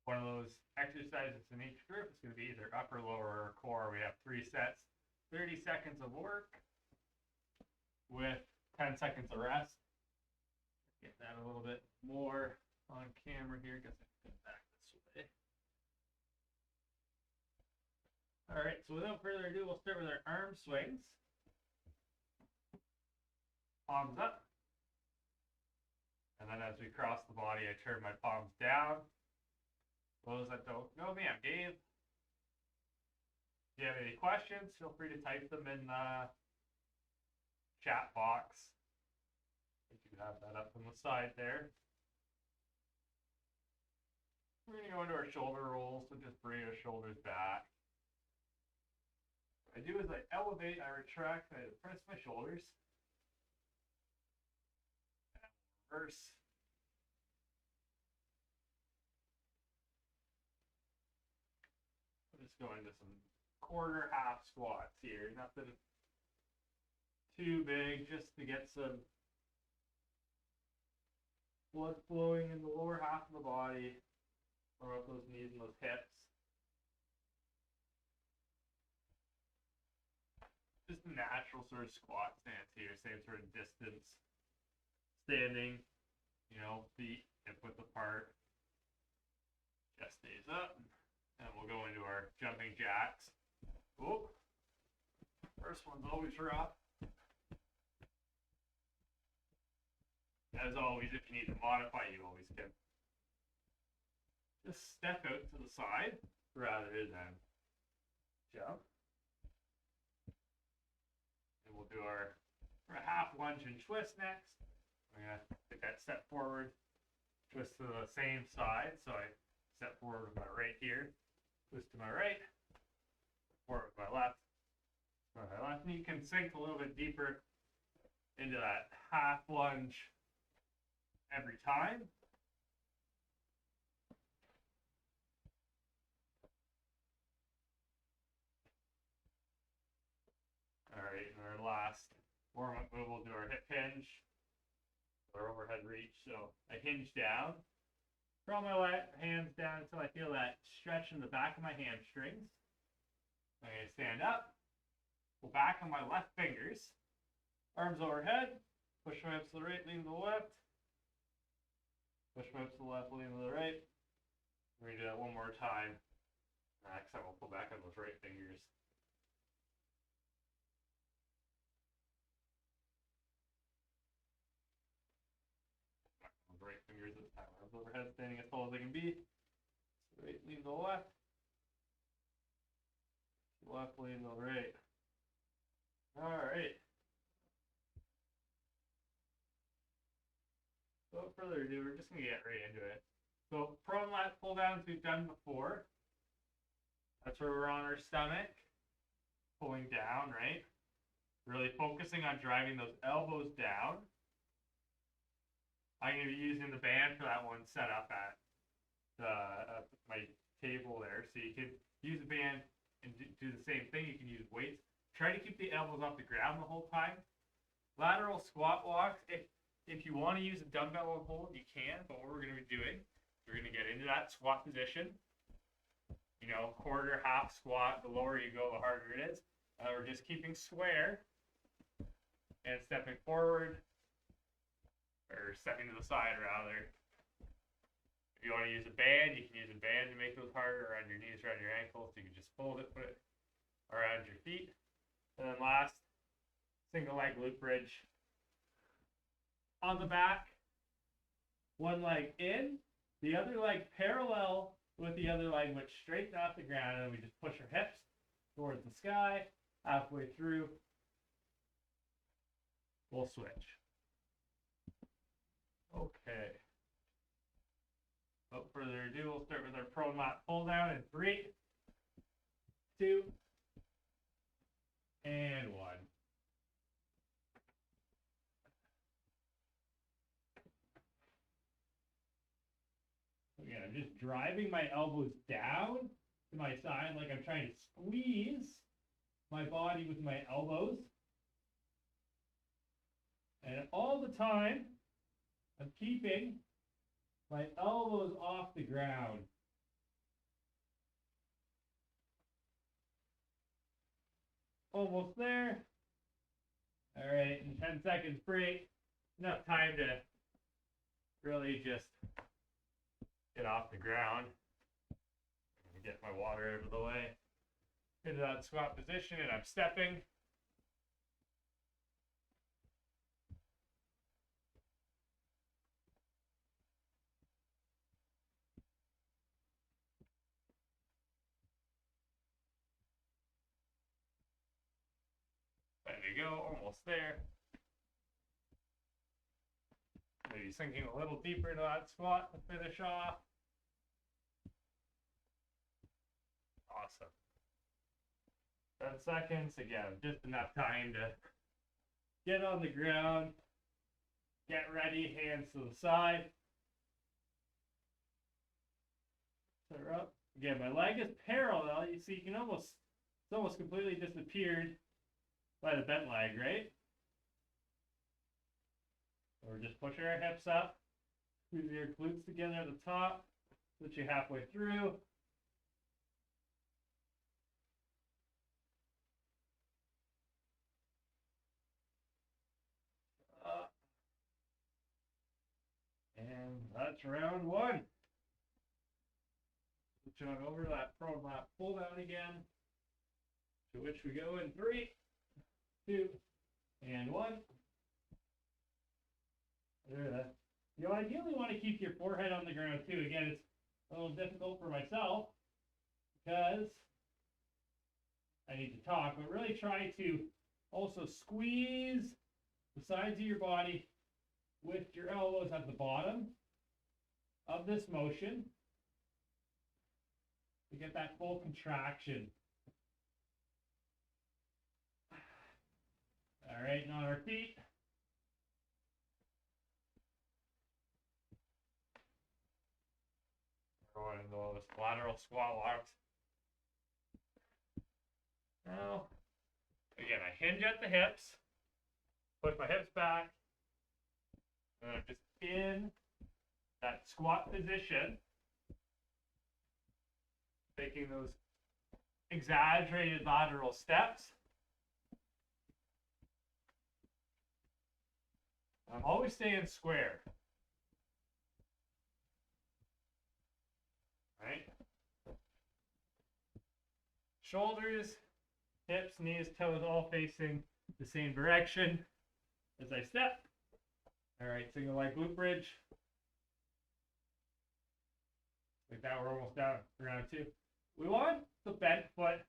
one of those exercises in each group. It's going to be either upper, lower, or core. We have 3 sets, 30 seconds of work with 10 seconds of rest. Get that a little bit more on camera here because I can back this way. All right, so without further ado, we'll start with our arm swings. Palms up. And then as we cross the body, I turn my palms down. Those that don't know me, I'm Dave. If you have any questions, feel free to type them in the chat box. I think you have that up on the side there. We're going to go into our shoulder rolls, so just bring our shoulders back. What I do is I elevate, I retract, I press my shoulders. And reverse. Just go into some quarter half squats here. Nothing too big, just to get some blood flowing in the lower half of the body. Throw up those knees and those hips. Just a natural sort of squat stance here, same sort of distance. Standing, feet hip width apart. Chest stays up. And we'll go into our jumping jacks. Whoop. First one's always rough. As always, if you need to modify, you always can. Just step out to the side rather than jump. And we'll do our half lunge and twist next. I'm going to take that step forward, twist to the same side. So I step forward with my right here. Twist to my right, forward with my left, and you can sink a little bit deeper into that half lunge every time. All right, and our last warm-up move, we'll do our hip hinge, our overhead reach. So I hinge down. Draw my hands down until I feel that stretch in the back of my hamstrings. I'm going to stand up, go back on my left fingers, arms overhead, push my hips to the right, lean to the left, push my hips to the left, lean to the right. We're going to do that one more time. Next time we'll pull back on those right fingers. Right fingers this time. Arms overhead, standing as tall as I can be. Right, lean to the left. Left, lean to the right. All right. Without further ado, we're just going to get right into it. So prone lat pull downs we've done before. That's where we're on our stomach, pulling down, right? Really focusing on driving those elbows down. I'm going to be using the band for that one set up at my table there. So you can use the band and do the same thing. You can use weights. Try to keep the elbows off the ground the whole time. Lateral squat blocks. If you want to use a dumbbell and hold, you can. But what we're going to be doing, we're going to get into that squat position. Quarter, half squat. The lower you go, the harder it is. We're just keeping square and stepping forward. Or stepping to the side, rather. If you want to use a band, you can use a band to make those harder around your knees, around your ankles. You can just fold it, put it around your feet. And then last, single leg glute bridge. On the back, one leg in, the other leg parallel with the other leg, which straight off the ground, and then we just push our hips towards the sky. Halfway through, we'll switch. Okay. Without further ado, we'll start with our prone lat pull down in 3, 2, and 1. Again, I'm just driving my elbows down to my side like I'm trying to squeeze my body with my elbows. And all the time, I'm keeping my elbows off the ground. almost there. All right, and 10 seconds break. Enough time to really just get off the ground. Get my water out of the way. Into that squat position, and I'm stepping. There you go, almost there. Maybe sinking a little deeper into that squat to finish off. Awesome. 10 seconds, again, just enough time to get on the ground, get ready, hands to the side. So we're up. Again, my leg is parallel. You see, you can almost, it's almost completely disappeared by the bent leg, right? So we're just pushing our hips up, squeeze your glutes together at the top, put you halfway through. And that's round one. Switch on over to that prone lat pull down again, to which we go in 3, 2, and 1. You ideally want to keep your forehead on the ground too. Again, it's a little difficult for myself because I need to talk, but really try to also squeeze the sides of your body with your elbows at the bottom of this motion to get that full contraction. All right, and on our feet. We're going into those lateral squat walks. Now, again, I hinge at the hips, push my hips back, and I'm just in that squat position, taking those exaggerated lateral steps. I'm always staying square. Right? Shoulders, hips, knees, toes all facing the same direction as I step. All right, single leg glute bridge. Like that, we're almost down for round 2. We want the bent foot,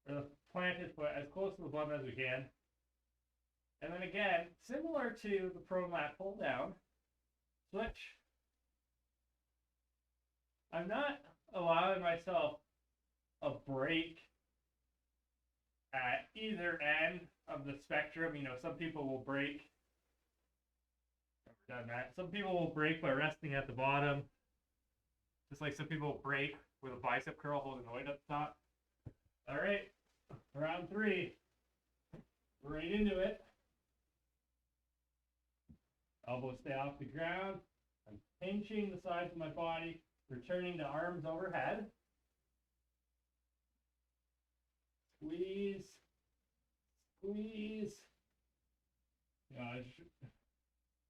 or the planted foot, as close to the bum as we can. And then again, similar to the prone lat pull down, switch. I'm not allowing myself a break at either end of the spectrum. You know, some people will break. Never done that. Some people will break by resting at the bottom. Just like some people will break with a bicep curl holding the weight up the top. All right, round 3. Right into it. Elbows stay off the ground. I'm pinching the sides of my body, returning to arms overhead. Squeeze, squeeze. You know, it's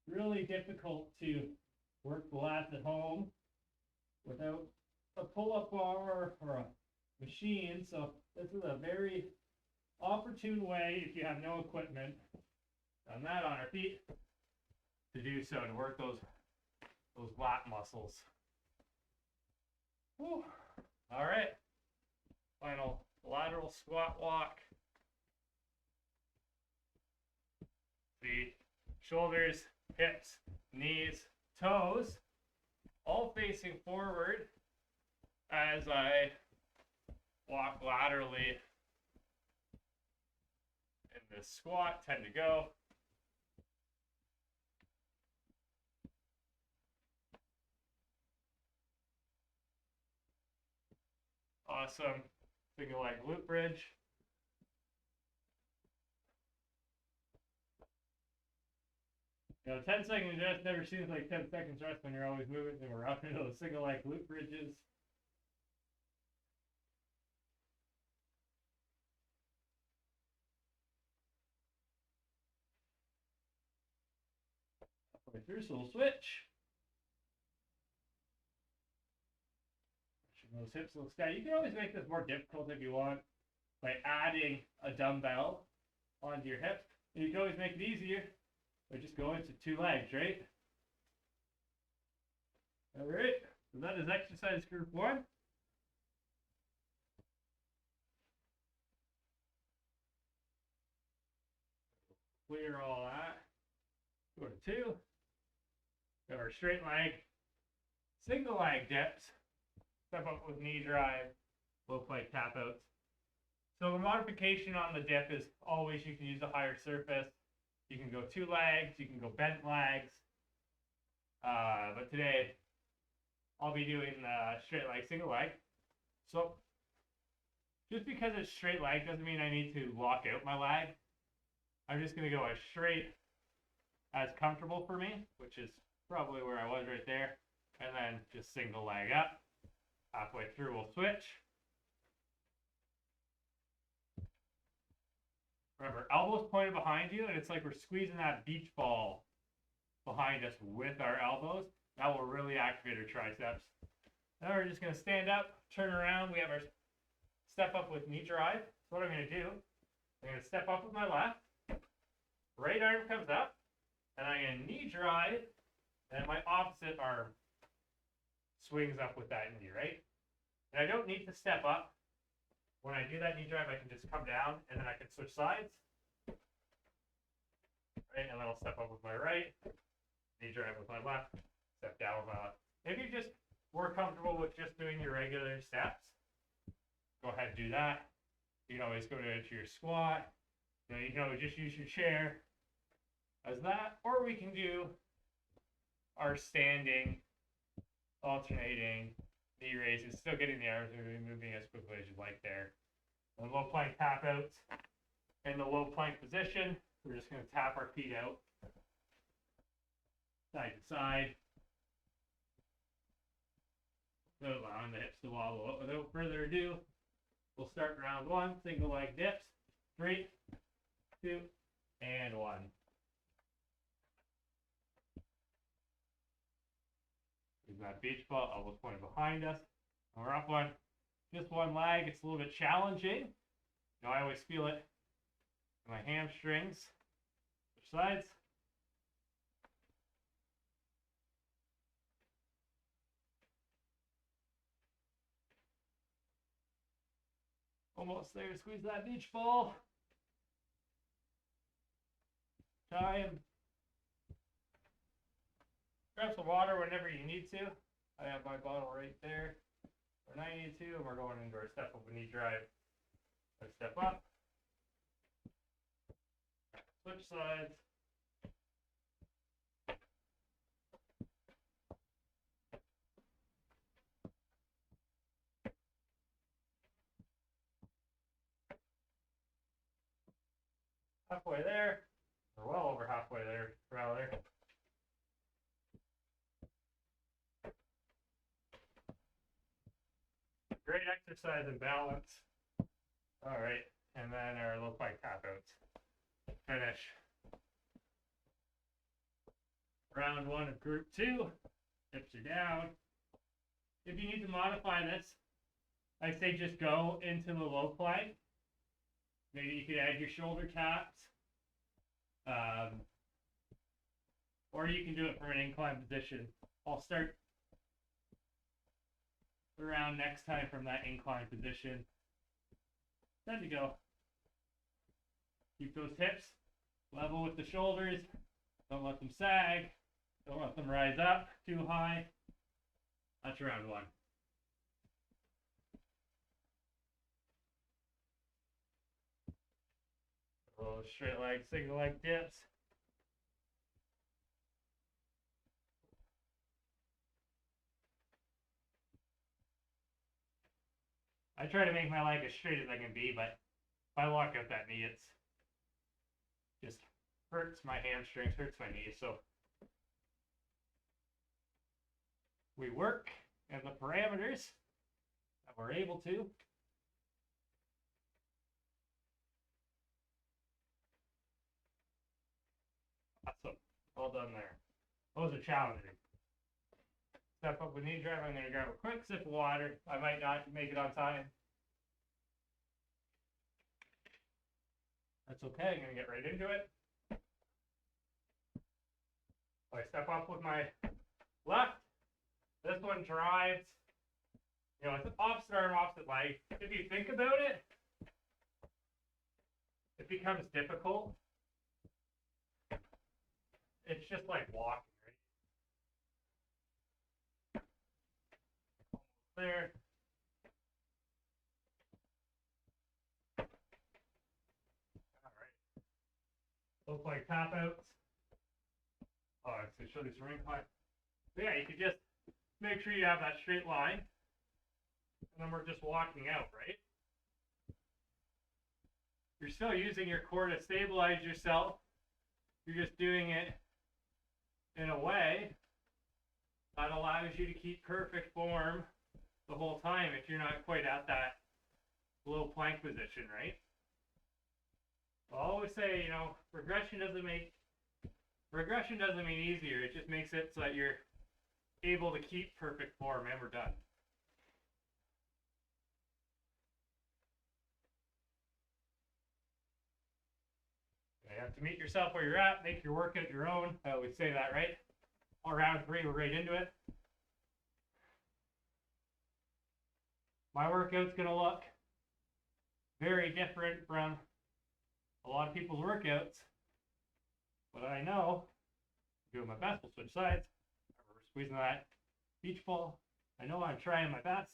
really difficult to work the lats at home without a pull-up bar or a machine. So this is a very opportune way, if you have no equipment, on that on our feet, to do so, to work those lat muscles. Whew. All right, final lateral squat walk. Feet, shoulders, hips, knees, toes, all facing forward as I walk laterally in this squat. 10 to go. Awesome. Single leg glute bridge. You know, 10 seconds rest never seems like 10 seconds rest when you're always moving, and we're up into those single leg glute bridges. Right through, so we'll switch. Those hips look sky. You can always make this more difficult if you want by adding a dumbbell onto your hips. And you can always make it easier by just going to 2 legs, right? Alright, so that is exercise group 1. Clear all that. Go to 2. We have our straight leg, single leg dips. Step up with knee drive, low plank tap outs. So the modification on the dip is always you can use a higher surface. You can go 2 legs, you can go bent legs. But today I'll be doing straight leg, single leg. So just because it's straight leg doesn't mean I need to lock out my leg. I'm just going to go as straight as comfortable for me, which is probably where I was right there. And then just single leg up. Halfway through, we'll switch. Remember, elbows pointed behind you, and it's like we're squeezing that beach ball behind us with our elbows. That will really activate our triceps. Now we're just going to stand up, turn around. We have our step up with knee drive. So what I'm going to do, I'm going to step up with my left. Right arm comes up, and I'm going to knee drive, and my opposite arm swings up with that knee, right? And I don't need to step up. When I do that knee drive, I can just come down, and then I can switch sides. Right, and then I'll step up with my right, knee drive with my left, step down with my left. If you're just more comfortable with just doing your regular steps, go ahead and do that. You can always go to your squat. You can always just use your chair as that, or we can do our standing, alternating knee raises, still getting the arms moving as quickly as you'd like there. And low plank tap outs. In the low plank position, we're just going to tap our feet out, side to side, without allowing the hips to wobble up. Without further ado, we'll start round 1, single leg dips. 3, 2, and 1. Use that beach ball, elbows pointed behind us. And we're up on just 1 leg. It's a little bit challenging. I always feel it in my hamstrings. Switch sides. Almost there. Squeeze that beach ball. Time. Grab some water whenever you need to. I have my bottle right there when I need to, and we're going into our step up and knee drive. Let's step up. Switch sides. Halfway there, or well over halfway there, rather. Great exercise and balance. All right, and then our low plank tap outs. Finish. Round 1 of group 2. Hips are down. If you need to modify this, I say just go into the low plank. Maybe you could add your shoulder taps. Or you can do it from an incline position. I'll start around next time from that incline position. Time to go. Keep those hips level with the shoulders. Don't let them sag. Don't let them rise up too high. That's round 1. A little straight leg, single leg dips. I try to make my leg as straight as I can be, but if I lock out that knee, it's just hurts my hamstrings, hurts my knees. So we work in the parameters that we're able to. Awesome. All done there. Those are challenging. Step up with knee drive. I'm going to grab a quick sip of water. I might not make it on time. That's okay. I'm going to get right into it. So I step up with my left. This one drives. You know, it's opposite arm, opposite leg. If you think about it, it becomes difficult. It's just like walking, right? There. All right. Look like tap outs. Oh, it's going to show this ring height. So yeah, you could just make sure you have that straight line. And then we're just walking out, right? You're still using your core to stabilize yourself. You're just doing it in a way that allows you to keep perfect form the whole time if you're not quite at that low plank position, right? I'll always say, you know, regression doesn't mean easier. It just makes it so that you're able to keep perfect form, and we're done. You have to meet yourself where you're at, make your workout your own. I always say that, right? On round 3, we're right into it. My workout's going to look very different from a lot of people's workouts. But I know, I'm doing my best, we'll switch sides. We're squeezing that beach ball. I know I'm trying my best.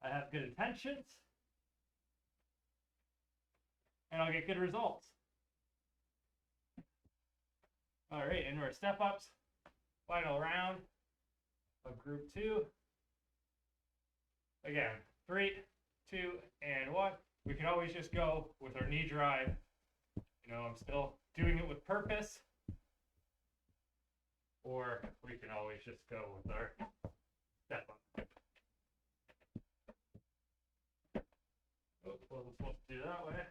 I have good intentions. And I'll get good results. All right, into our step ups. Final round of group 2. Again, 3, 2, and 1. We can always just go with our knee drive. You know, I'm still doing it with purpose. Or we can always just go with our step up. Oh, wasn't supposed to do that way.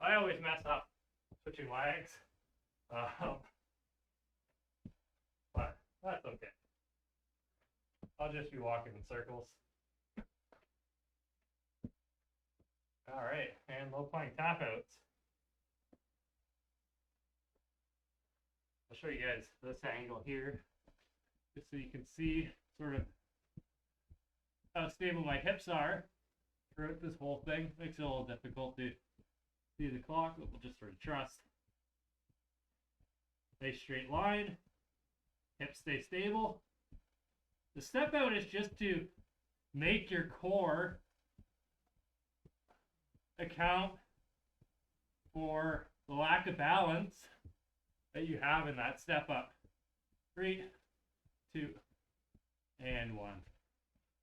I always mess up switching legs. But that's okay. I'll just be walking in circles. All right, and low plank tap outs. I'll show you guys this angle here, just so you can see sort of how stable my hips are throughout this whole thing. Makes it a little difficult to see the clock, but we'll just sort of trust. Nice straight line, hips stay stable. The step out is just to make your core account for the lack of balance that you have in that step up. 3, 2, and 1.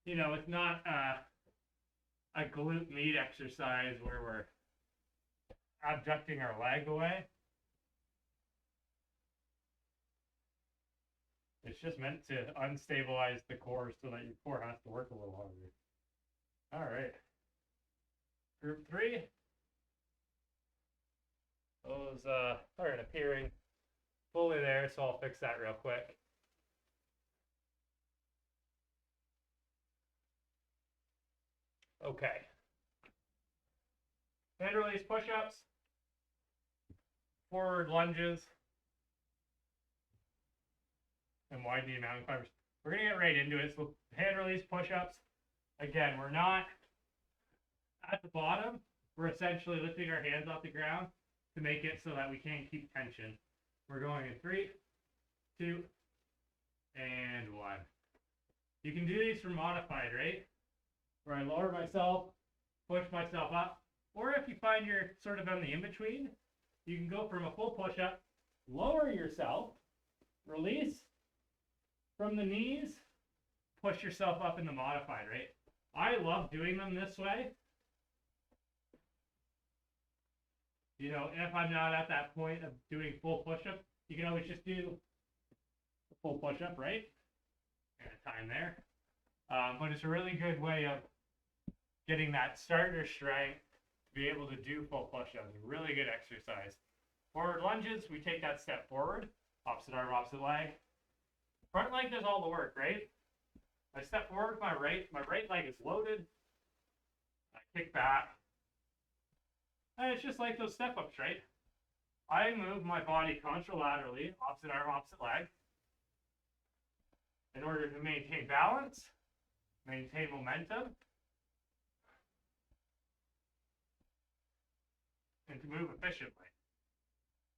You know, it's not a glute med exercise where we're abducting our leg away. It's just meant to unstabilize the core so that your core has to work a little harder. All right. Group 3. Those aren't appearing fully there, so I'll fix that real quick. Okay. Hand release push-ups. Forward lunges. And widening mountain climbers. We're going to get right into it. So hand release push-ups. Again, we're not at the bottom. We're essentially lifting our hands off the ground to make it so that we can't keep tension. We're going in 3, 2, and 1. You can do these for modified, right? Where I lower myself, push myself up. Or if you find you're sort of on the in-between, you can go from a full push-up, lower yourself, release from the knees, push yourself up in the modified, right? I love doing them this way. You know, if I'm not at that point of doing full push-up, you can always just do a full push-up, right? And a time there. But it's a really good way of getting that starter strength to be able to do full push-ups. A really good exercise. Forward lunges, we take that step forward. Opposite arm, opposite leg. Front leg does all the work, right? I step forward with my right leg is loaded. I kick back. And it's just like those step-ups, right? I move my body contralaterally, opposite arm, opposite leg, in order to maintain balance, maintain momentum, and to move efficiently.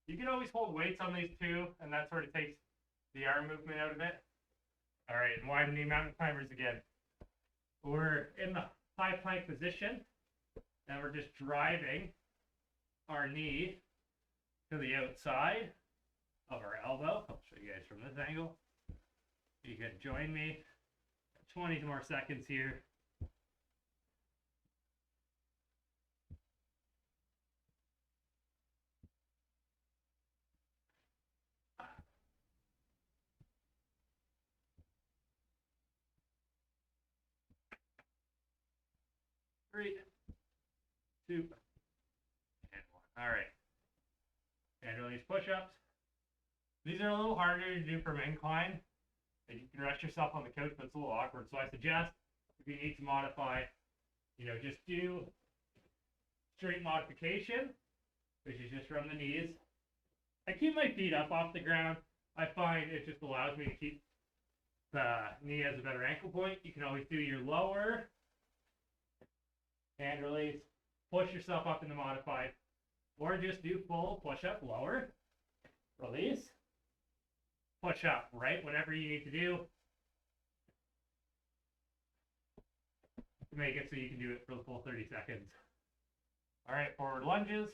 You can always hold weights on these two, and that sort of takes the arm movement out of it. All right, and wide knee mountain climbers again. We're in the high plank position, and we're just driving our knee to the outside of our elbow. I'll show you guys from this angle. You can join me. 20 more seconds here. Three, two, and one. All right. And release push-ups. These are a little harder to do from incline. And you can rest yourself on the couch, but it's a little awkward. So I suggest if you need to modify, just do straight modification, which is just from the knees. I keep my feet up off the ground. I find it just allows me to keep the knee as a better ankle point. You can always do your lower hand release, push yourself up into modified, or just do full push-up, lower, release, push up, right? Whatever you need to do to make it so you can do it for the full 30 seconds. All right, forward lunges.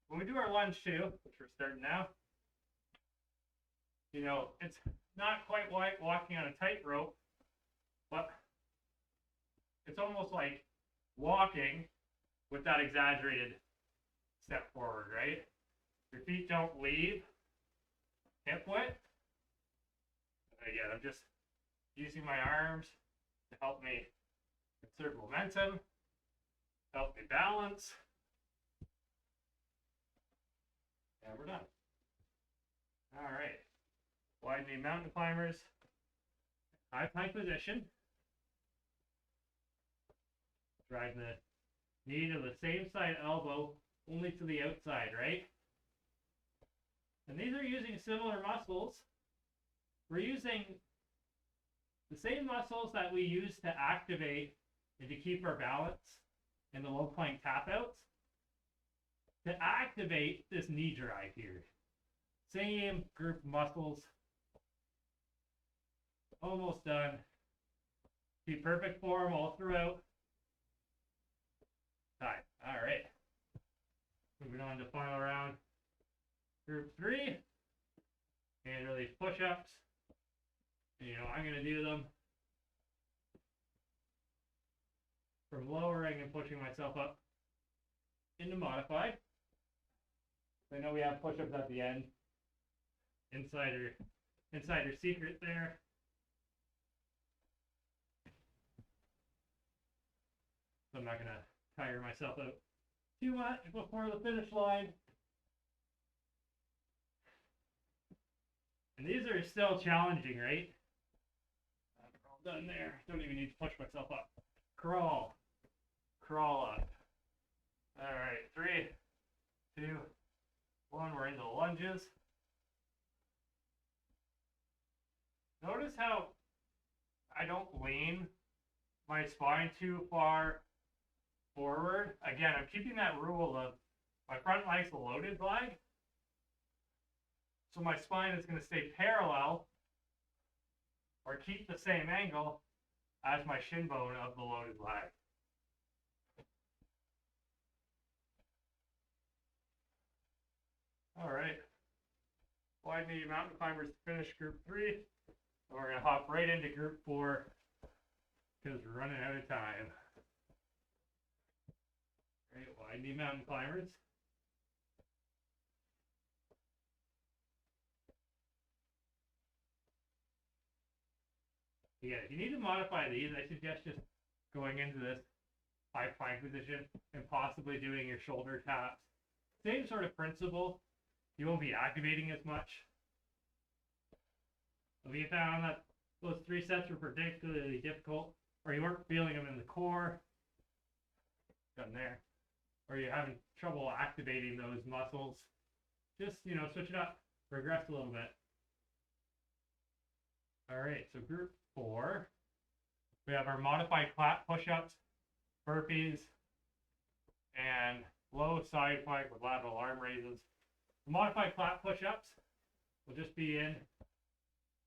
When we do our lunge too, which we're starting now, it's not quite like walking on a tightrope, but it's almost like walking with that exaggerated step forward, right? Your feet don't leave hip width. And again, I'm just using my arms to help me conserve momentum, help me balance. And we're done. All right. Wide knee mountain climbers. High plank position. Drive the knee to the same side elbow, only to the outside, right? And these are using similar muscles. We're using the same muscles that we use to activate and to keep our balance in the low plank tap outs to activate this knee drive here. Same group of muscles. Almost done. Keep perfect form all throughout. Time. All right. Moving on to final round. Group 3. And release push-ups. I'm going to do them from lowering and pushing myself up into modified. I know we have push-ups at the end. Insider secret there. So I'm not going to tire myself out too much before the finish line. And these are still challenging, right? We're all done there. Don't even need to push myself up. Crawl. Crawl up. All right, 3, 2, 1. We're into the lunges. Notice how I don't lean my spine too far forward. Again, I'm keeping that rule of my front leg's the loaded leg. So my spine is going to stay parallel or keep the same angle as my shin bone of the loaded leg. All right. Wide knee mountain climbers to finish group 3. And we're going to hop right into group 4 because we're running out of time. All right, wide knee mountain climbers. Yeah, if you need to modify these, I suggest just going into this high plank position and possibly doing your shoulder taps. Same sort of principle. you won't be activating as much. If you found that those 3 sets were particularly difficult, or you weren't feeling them in the core, down there, or you're having trouble activating those muscles, just, switch it up, progress a little bit. All right, so group 4, we have our modified clap push-ups, burpees, and low side plank with lateral arm raises. The modified clap push-ups will just be in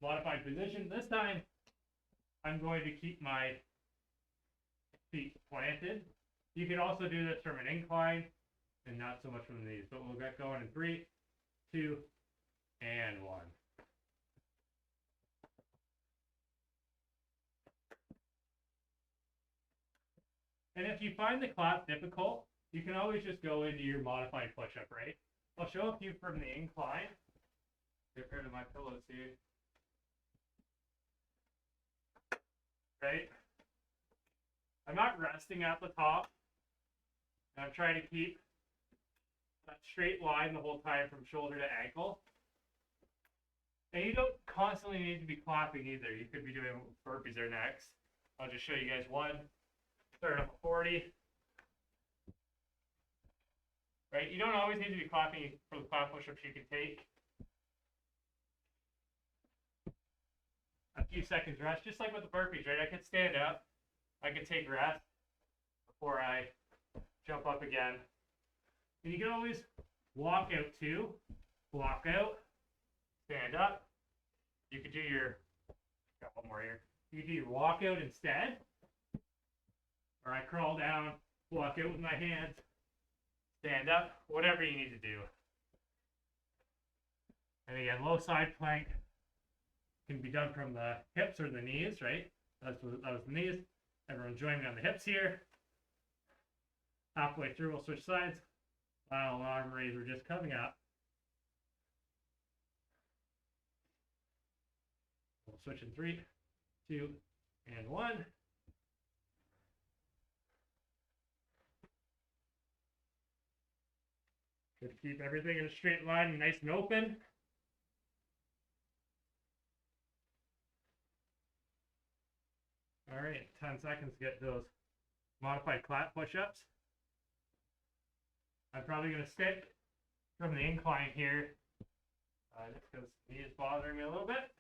modified position. This time, I'm going to keep my feet planted. You can also do this from an incline and not so much from the knees, but we'll get going in 3, 2, and 1. And if you find the clap difficult, you can always just go into your modified push-up, right? I'll show a few from the incline. Get rid of my pillows here. Right? I'm not resting at the top. And I'm trying to keep that straight line the whole time from shoulder to ankle. And you don't constantly need to be clapping either. You could be doing burpees or next. I'll just show you guys one. Start up 40. Right? You don't always need to be clapping for the clap push-ups. You can take a few seconds rest, just like with the burpees, right? I could stand up. I could take rest before I jump up again. And you can always walk out too. Walk out, stand up. You could do your, got one more here. You could do your walk out instead. Or I crawl down, walk out with my hands, stand up, whatever you need to do. And again, low side plank can be done from the hips or the knees, right? That was the knees. Everyone join me on the hips here. Halfway through, we'll switch sides. Lateral arm raise, we're just coming up. We'll switch in 3, 2, and 1. Good to keep everything in a straight line and nice and open. All right, 10 seconds to get those modified clap push-ups. I'm probably going to stick from the incline here, just because the knee is bothering me a little bit.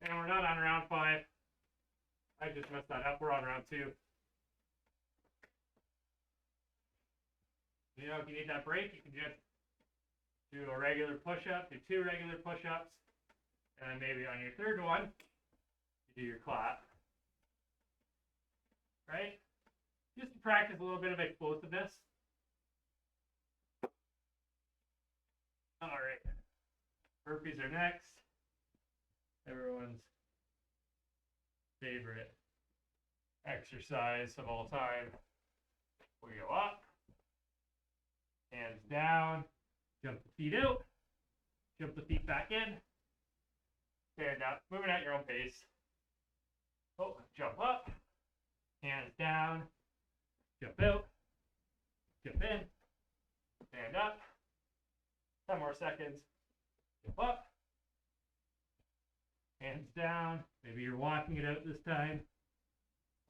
And we're not on round 5. I just messed that up. We're on round 2. You know, if you need that break, you can just do a regular push-up, do 2 regular push-ups, and then maybe on your 3rd one, you do your clap. Right? Just to practice a little bit of explosiveness. All right. Burpees are next. Everyone's favorite exercise of all time. We go up, hands down, jump the feet out, jump the feet back in, stand up, moving at your own pace. Oh, jump up, hands down, jump out, jump in, stand up, 10 more seconds, jump up, hands down, maybe you're walking it out this time,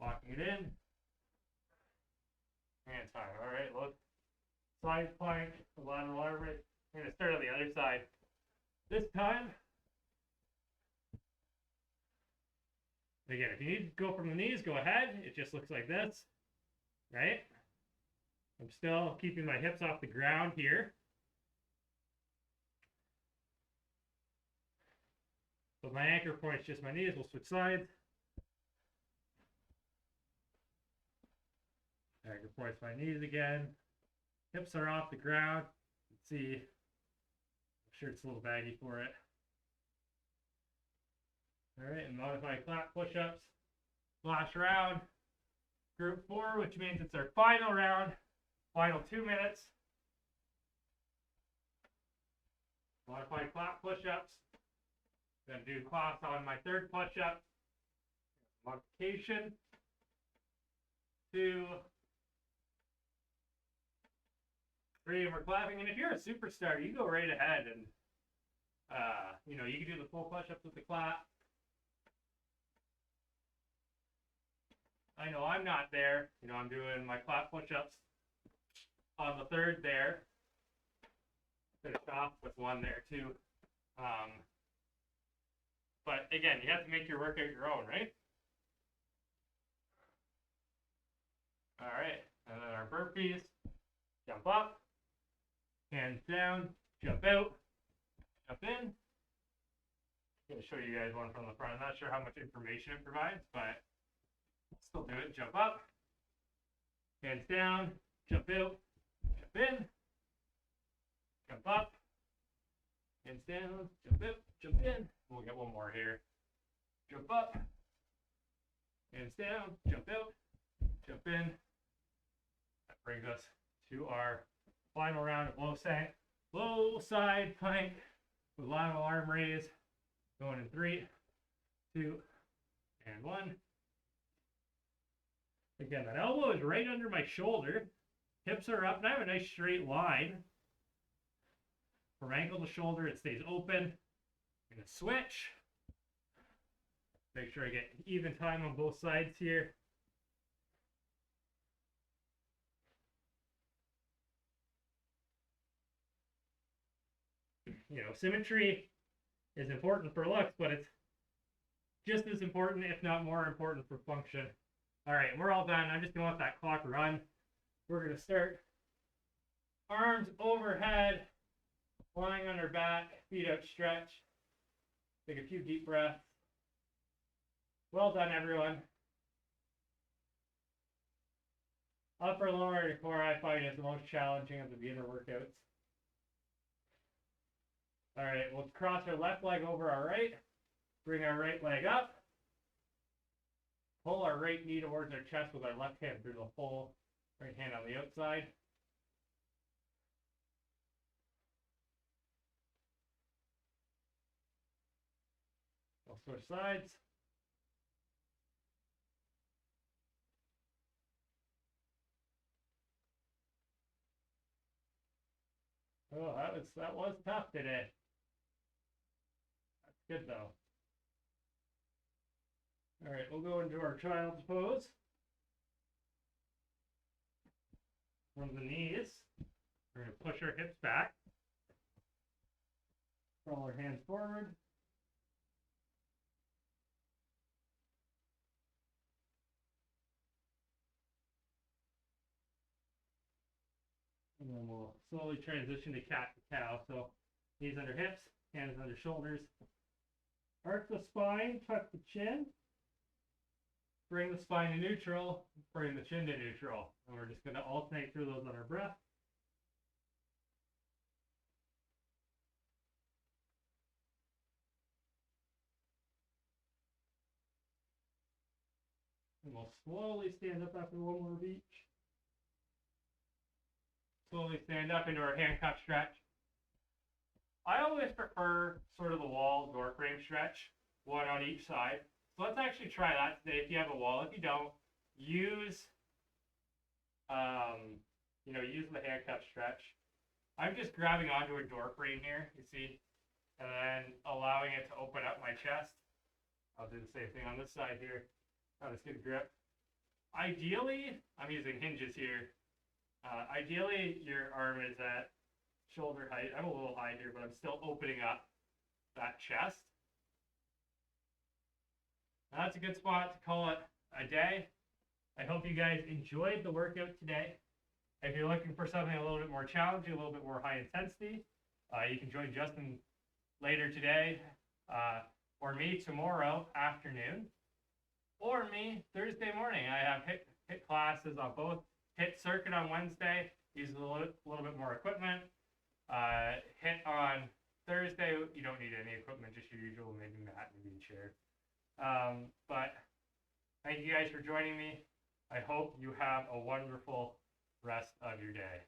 walking it in, and time. All right, look, side plank, the lateral arm raise. I'm going to start on the other side. This time, again, if you need to go from the knees, go ahead. It just looks like this, right? I'm still keeping my hips off the ground here. But my anchor point's just my knees. We'll switch sides. Anchor point's my knees again. Hips are off the ground. Let's see. I'm sure it's a little baggy for it. All right, and modified clap push-ups. Last round. Group 4, which means it's our final round. Final 2 minutes. Modified clap push-ups. Gonna do claps on my 3rd push-up. Modification. 2, pretty and we're clapping. And if you're a superstar, you go right ahead and, you know, you can do the full push-ups with the clap. I know I'm not there. You know, I'm doing my clap push-ups on the third there. Finish off with one there too. But again, you have to make your workout your own, right? All right, and then our burpees. Jump up, hands down, jump out, jump in. I'm going to show you guys one from the front. I'm not sure how much information it provides, but I'll still do it. Jump up, hands down, jump out, jump in, jump up, hands down, jump out, jump in. We'll get one more here. Jump up, hands down, jump out, jump in. That brings us to our final round of low side plank with lateral arm raise. Going in 3, 2, and 1. Again, that elbow is right under my shoulder. Hips are up, and I have a nice straight line. From ankle to shoulder, it stays open. I'm going to switch. Make sure I get even time on both sides here. You know, symmetry is important for looks, but it's just as important, if not more important, for function. All right, we're all done. I'm just going to let that clock run. We're going to start arms overhead, lying on our back, feet outstretched. Take a few deep breaths. Well done, everyone. Upper lower core I find is the most challenging of the beginner workouts. All right, we'll cross our left leg over our right. Bring our right leg up. Pull our right knee towards our chest with our left hand through the hole. Right hand on the outside. We'll switch sides. Oh, that was tough today. That's good though. All right, we'll go into our child's pose. From the knees, we're going to push our hips back. Roll our hands forward. And then we'll slowly transition to cat to cow. So knees under hips, hands under shoulders. Arch the spine, tuck the chin. Bring the spine to neutral, bring the chin to neutral. And we're just going to alternate through those on our breath. And we'll slowly stand up after one more beat. Slowly stand up into our handcuff stretch. I always prefer sort of the wall door frame stretch, one on each side. So let's actually try that today if you have a wall. If you don't, use use the handcuff stretch. I'm just grabbing onto a door frame here, you see, and then allowing it to open up my chest. I'll do the same thing on this side here. Got this good grip. Ideally, I'm using hinges here. Ideally, your arm is at shoulder height. I'm a little high here, but I'm still opening up that chest. Now that's a good spot to call it a day. I hope you guys enjoyed the workout today. If you're looking for something a little bit more challenging, a little bit more high intensity, you can join Justin later today, or me tomorrow afternoon, or me Thursday morning. I have HIIT classes on both. HIIT circuit on Wednesday, use a little bit more equipment. HIIT on Thursday, you don't need any equipment, just your usual, maybe mat, maybe a chair. But thank you guys for joining me. I hope you have a wonderful rest of your day.